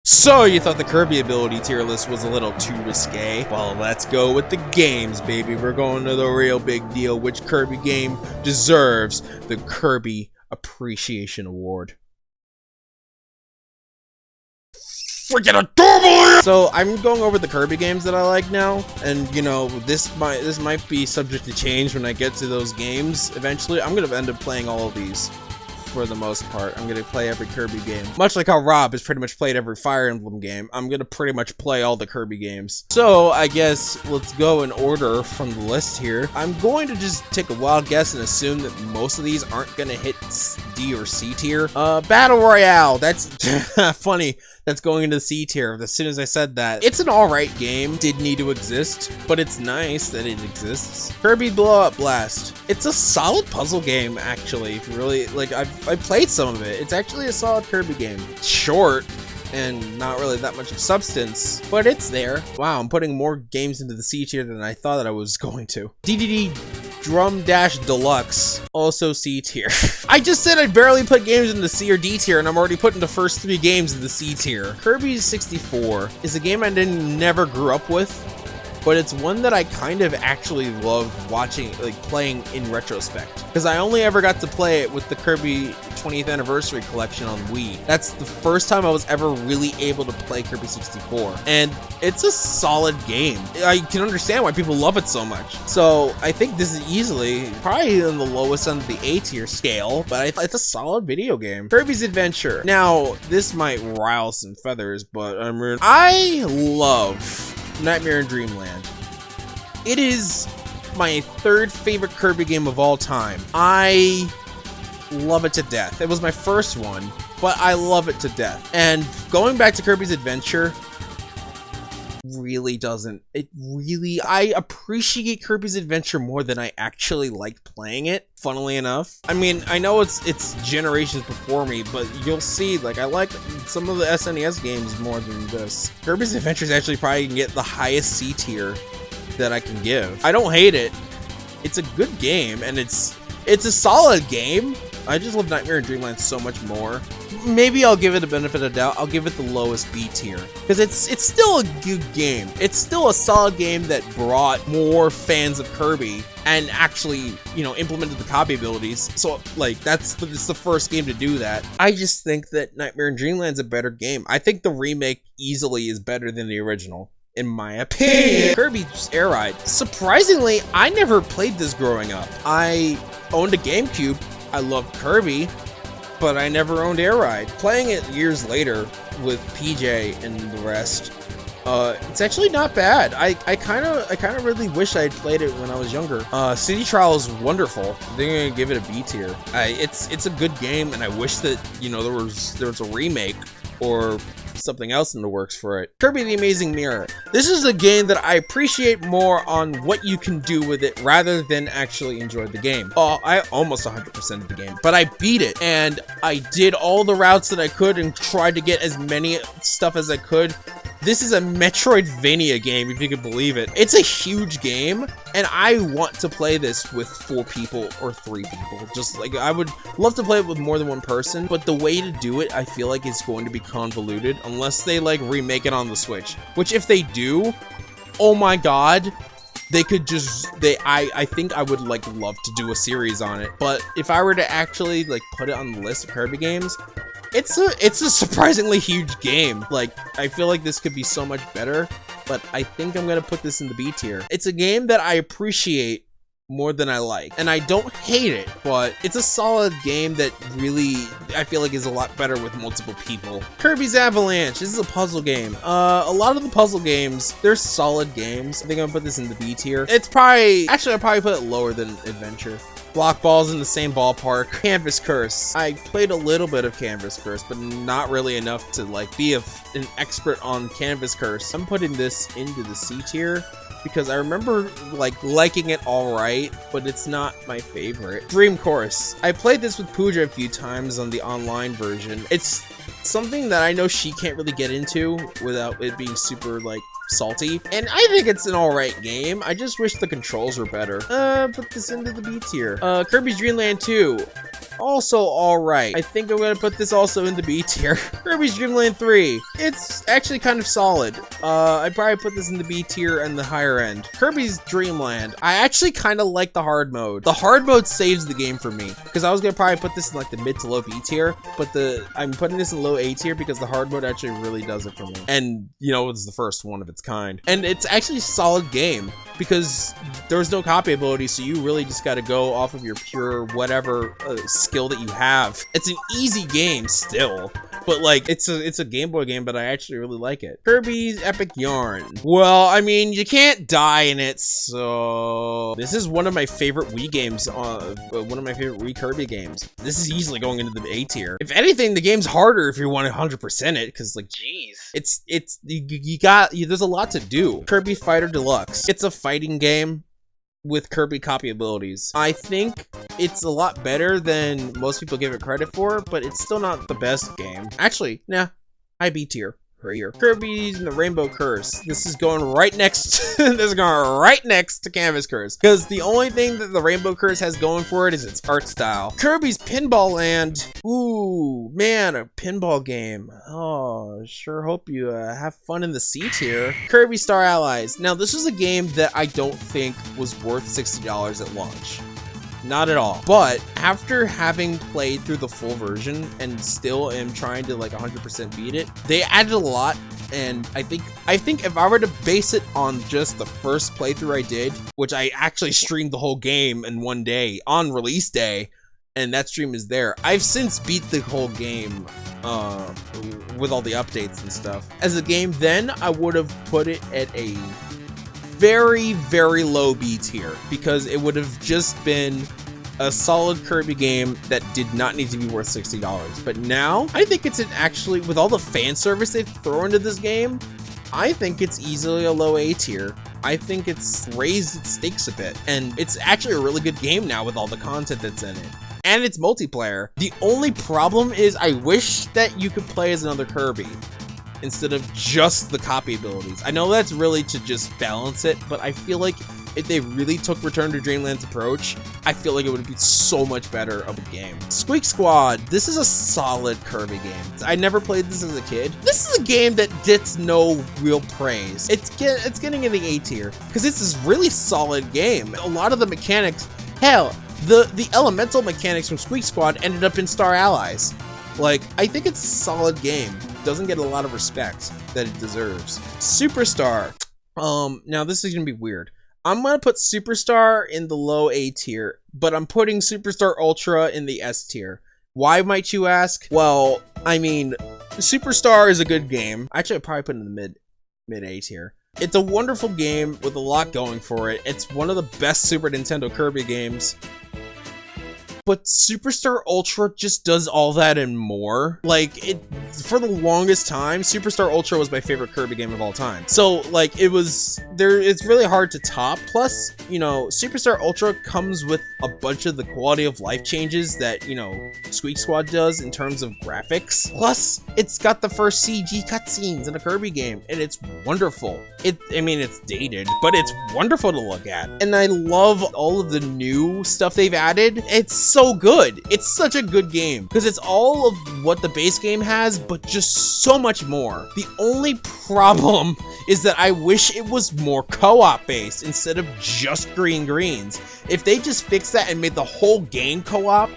So you thought the Kirby ability tier list was a little too risque? Well, let's go with the games, baby. We're going to the real big deal. Which Kirby game deserves the Kirby Appreciation Award? Freaking adorable! So I'm going over the Kirby games that I like now, and you know, this might be subject to change when I get to those games eventually. I'm gonna end up playing all of these. For the most part, I'm gonna play every Kirby game. Much like how Rob has pretty much played every Fire Emblem game, I'm gonna pretty much play all the Kirby games. So I guess let's go in order from the list here. I'm going to just take a wild guess and assume that most of these aren't gonna hit D or C tier. Battle Royale, that's funny. That's going into the C tier. As soon as I said that, it's an alright game. Did need to exist, but it's nice that it exists. Kirby Blast. It's a solid puzzle game, actually. If you really like, I played some of it. It's actually a solid Kirby game. It's short and not really that much of substance, but it's there. Wow, I'm putting more games into the C tier than I thought that I was going to. DDD Drum Dash Deluxe, also C tier. I just said I'd barely put games in the C or D tier, and I'm already putting the first 3 games in the C tier. Kirby 64 is a game I never grew up with, but it's one that I kind of actually love watching, like playing in retrospect. Because I only ever got to play it with the Kirby 20th Anniversary Collection on Wii. That's the first time I was ever really able to play Kirby 64. And it's a solid game. I can understand why people love it so much. So I think this is easily probably on the lowest end of the A tier scale, but it's a solid video game. Kirby's Adventure. Now, this might rile some feathers, but I love Nightmare in Dreamland. It is my 3rd favorite Kirby game of all time. I love it to death. It was my first one, but I love it to death. And going back to Kirby's Adventure really doesn't. I appreciate Kirby's Adventure more than I actually like playing it, funnily enough. I mean, I know it's generations before me, but you'll see, like, I like some of the SNES games more than this. Kirby's Adventure is actually probably can get the highest C tier that I can give. I don't hate it. It's a good game, and it's a solid game. I just love Nightmare in Dreamland so much more. Maybe I'll give it a benefit of doubt. I'll give it the lowest B tier, because it's still a good game. It's still a solid game that brought more fans of Kirby and actually, you know, implemented the copy abilities. So like it's the first game to do that. I just think that Nightmare in Dreamland's a better game. I think the remake easily is better than the original, in my opinion. Kirby Airride. Surprisingly, I never played this growing up. I owned a GameCube. I loved Kirby, but I never owned Airride. Playing it years later with PJ and the rest, it's actually not bad. I kind of really wish I had played it when I was younger. City Trial is wonderful. They're gonna give it a B tier. It's a good game, and I wish that, you know, there was a remake or something else in the works for it. Kirby the Amazing Mirror. This is a game that I appreciate more on what you can do with it rather than actually enjoy the game. Oh, I almost 100%ed the game, but I beat it, and I did all the routes that I could and tried to get as many stuff as I could. This is a Metroidvania game, if you can believe it. It's a huge game, and I want to play this with 4 people or 3 people. Just like, I would love to play it with more than 1 person, but the way to do it, I feel like it's going to be convoluted unless they like remake it on the Switch. Which, if they do, oh my god, they could just, I think I would like love to do a series on it. But if I were to actually like put it on the list of Kirby games, it's a surprisingly huge game. Like, I feel like this could be so much better, but I think I'm gonna put this in the B tier. It's a game that I appreciate more than I like, and I don't hate it, but it's a solid game that really, I feel like, is a lot better with multiple people. Kirby's Avalanche. This is a puzzle game. A lot of the puzzle games, they're solid games. I think I'm gonna put this in the B tier. It's probably, actually, I'll probably put it lower than Adventure. Block Ball's in the same ballpark. Canvas Curse. I played a little bit of Canvas Curse, but not really enough to like be an expert on Canvas Curse. I'm putting this into the C tier because I remember like liking it all right, but it's not my favorite. Dream Course. I played this with Pooja a few times on the online version. It's something that I know she can't really get into without it being super like salty, and I think it's an alright game. I just wish the controls were better. Put this into the B tier. Kirby's Dream Land 2. Also alright. I think I'm gonna put this also in the B tier. Kirby's Dream Land 3. It's actually kind of solid. I'd probably put this in the B tier and the higher end. Kirby's Dream Land. I actually kind of like the hard mode. The hard mode saves the game for me, because I was gonna probably put this in like the mid to low B tier, but I'm putting this in low A tier because the hard mode actually really does it for me. And you know, it's the first one of its kind. And it's actually a solid game because there's no copy ability, so you really just got to go off of your pure whatever skill that you have. It's an easy game still, but like it's a Game Boy game, but I actually really like it. Kirby's Epic Yarn. Well, I mean, you can't die in it, so this is one of my favorite Wii games. One of my favorite Wii Kirby games. This is easily going into the A tier. If anything, the game's harder if you want to 100% it, because like, geez, there's a lot to do. Kirby Fighter Deluxe. It's a fighting game with Kirby copy abilities. I think it's a lot better than most people give it credit for, but it's still not the best game. Actually, nah, high B tier right here. Kirby's and the Rainbow Curse. This is going right next. This is going right next to Canvas Curse, because the only thing that the Rainbow Curse has going for it is its art style. Kirby's Pinball Land. Ooh, man, a pinball game. Oh, sure hope you have fun in the C tier. Kirby Star Allies. Now, this was a game that I don't think was worth $60 at launch. Not at all. But after having played through the full version and still am trying to like 100% beat it, they added a lot. And I think if I were to base it on just the first playthrough I did, which I actually streamed the whole game in one day on release day, and that stream is there. I've since beat the whole game with all the updates and stuff. As a game then, I would have put it at a very, very low B tier, because it would have just been a solid Kirby game that did not need to be worth $60. But now, I think it's actually, with all the fan service they throw into this game, I think it's easily a low A tier. I think it's raised its stakes a bit, and it's actually a really good game now with all the content that's in it. And it's multiplayer. The only problem is I wish that you could play as another Kirby instead of just the copy abilities. I know that's really to just balance it, but I feel like if they really took Return to Dreamland's approach, I feel like it would be so much better of a game. Squeak Squad. This is a solid Kirby game. I never played this as a kid. This is a game that gets no real praise. It's getting in the A tier because it's this really solid game. A lot of the mechanics, hell, the elemental mechanics from Squeak Squad ended up in Star Allies. Like, I think it's a solid game. Doesn't get a lot of respect that it deserves. Superstar. Now this is gonna be weird. I'm gonna put Superstar in the low A tier, but I'm putting Superstar Ultra in the S tier. Why, might you ask? Well, I mean, Superstar is a good game. Actually, I'd probably put it in the mid A tier. It's a wonderful game with a lot going for it. It's one of the best Super Nintendo Kirby games. But Superstar Ultra just does all that and more. Like, for the longest time, Superstar Ultra was my favorite Kirby game of all time. So, like, it's really hard to top. Plus, you know, Superstar Ultra comes with a bunch of the quality of life changes that, you know, Squeak Squad does in terms of graphics. Plus, it's got the first CG cutscenes in a Kirby game, and it's wonderful. I mean, it's dated, but it's wonderful to look at. And I love all of the new stuff they've added. It's so good. It's such a good game because it's all of what the base game has, but just so much more. The only problem is that I wish it was more co-op based instead of just greens. If they just fixed that and made the whole game co-op.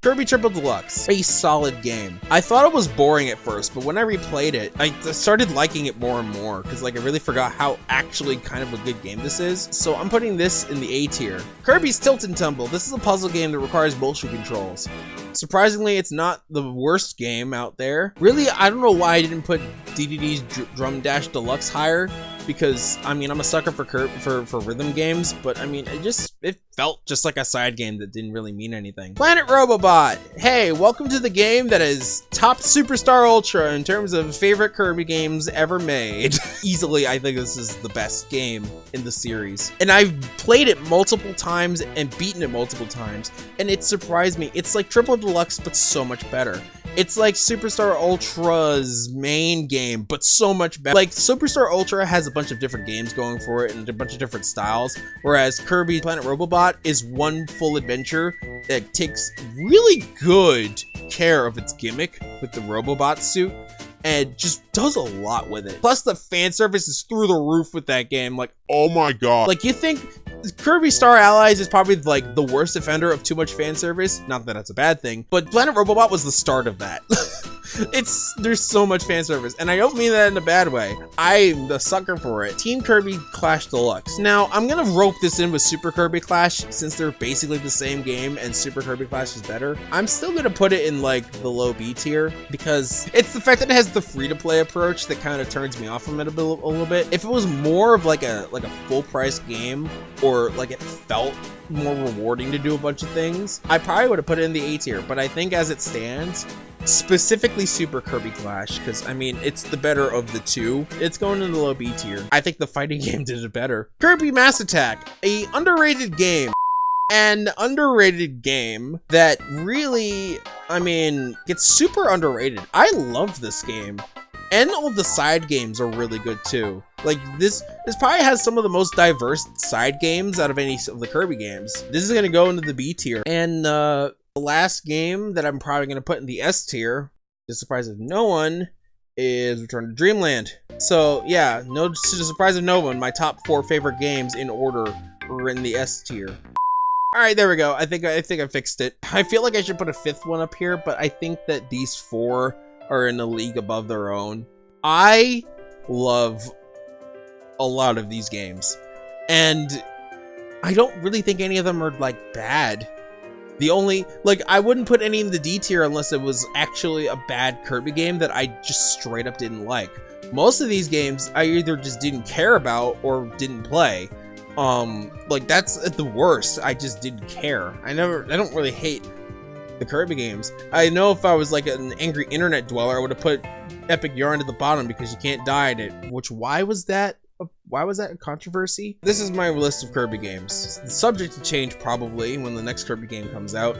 Kirby Triple Deluxe, a solid game. I thought it was boring at first, but when I replayed it, I started liking it more and more because like I really forgot how actually kind of a good game this is. So I'm putting this in the A tier. Kirby's Tilt and Tumble. This is a puzzle game that requires motion controls. Surprisingly, it's not the worst game out there. Really, I don't know why I didn't put DDD's Drum Dash Deluxe higher, because I mean, I'm a sucker for rhythm games, but I mean, it felt just like a side game that didn't really mean anything. Planet Robobot. Hey, welcome to the game that has topped Superstar Ultra in terms of favorite Kirby games ever made. Easily, I think this is the best game in the series. And I've played it multiple times and beaten it multiple times, and it surprised me. It's like Triple Deluxe, but so much better. It's like Superstar Ultra's main game, but so much better. Like, Superstar Ultra has a bunch of different games going for it and a bunch of different styles, whereas Kirby Planet Robobot is one full adventure that takes really good care of its gimmick with the Robobot suit and just does a lot with it. Plus, the fan service is through the roof with that game. Like, oh my god. Like, you think Kirby Star Allies is probably like the worst offender of too much fan service. Not that that's a bad thing, but Planet Robobot was the start of that. There's so much fan service, and I don't mean that in a bad way. I'm the sucker for it. Team Kirby Clash Deluxe. Now, I'm gonna rope this in with Super Kirby Clash since they're basically the same game and Super Kirby Clash is better. I'm still gonna put it in like the low B tier because it's the fact that it has the free-to-play approach that kind of turns me off from it a little bit. If it was more of like a full-price game, or like it felt more rewarding to do a bunch of things, I probably would have put it in the A tier. But I think as it stands, specifically Super Kirby Clash, because I mean it's the better of the two, it's going in the low B tier. I think the fighting game did it better. Kirby Mass Attack, a underrated game. An underrated game that really, I mean, gets super underrated. I love this game. And all the side games are really good too. Like this probably has some of the most diverse side games out of any of the Kirby games. This is gonna go into the B tier. And the last game that I'm probably gonna put in the S tier, to the surprise of no one, is Return to Dreamland. So yeah, no, to the surprise of no one, my top 4 favorite games in order are in the S tier. All right, there we go. I think I fixed it. I feel like I should put a 5th one up here, but I think that these 4 are in a league above their own. I love a lot of these games, and I don't really think any of them are like bad. The only, like, I wouldn't put any in the D tier unless it was actually a bad Kirby game that I just straight up didn't like. Most of these games I either just didn't care about or didn't play. Like, that's at the worst. I just didn't care. I don't really hate the Kirby games. I know if I was like an angry internet dweller, I would have put Epic Yarn at the bottom because you can't die in it. Which, why was that a controversy? This is my list of Kirby games. It's subject to change probably when the next Kirby game comes out.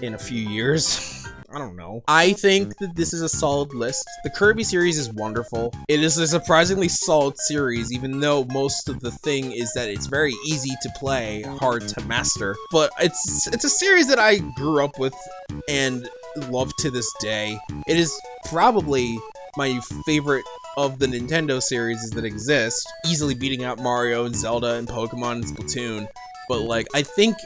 In a few years. I don't know. I think that this is a solid list. The Kirby series is wonderful. It is a surprisingly solid series, even though most of the thing is that it's very easy to play, hard to master. But it's a series that I grew up with and love to this day. It is probably my favorite of the Nintendo series that exist, easily beating out Mario and Zelda and Pokemon and Splatoon. But like, I think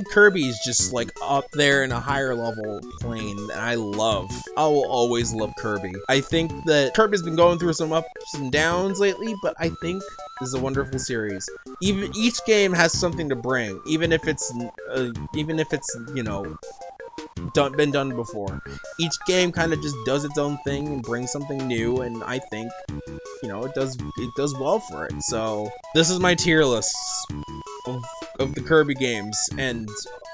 Kirby is just like up there in a higher level plane that I love. I will always love Kirby. I think that Kirby's been going through some ups and downs lately, but I think this is a wonderful series. Even each game has something to bring, even if it's you know, been done before. Each game kind of just does its own thing and brings something new, and I think, you know, it does well for it. So this is my tier list of the Kirby games and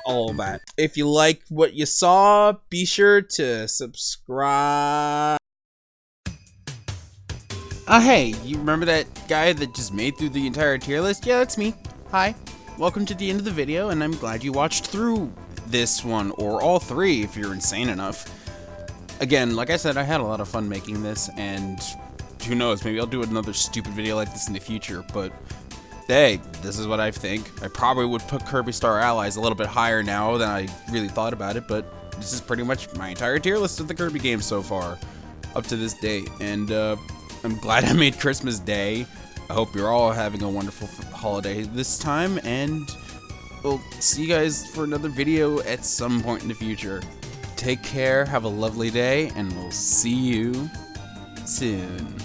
all of that. If you like what you saw, be sure to subscribe. Hey, you remember that guy that just made through the entire tier list? Yeah, that's me. Hi. Welcome to the end of the video, and I'm glad you watched through this one, or all 3 if you're insane enough. Again, like I said, I had a lot of fun making this, and who knows, maybe I'll do another stupid video like this in the future, but hey, this is what I think. I probably would put Kirby Star Allies a little bit higher now than I really thought about it, but this is pretty much my entire tier list of the Kirby games so far, up to this date, and I'm glad I made Christmas Day. I hope you're all having a wonderful holiday this time, and we'll see you guys for another video at some point in the future. Take care, have a lovely day, and we'll see you soon.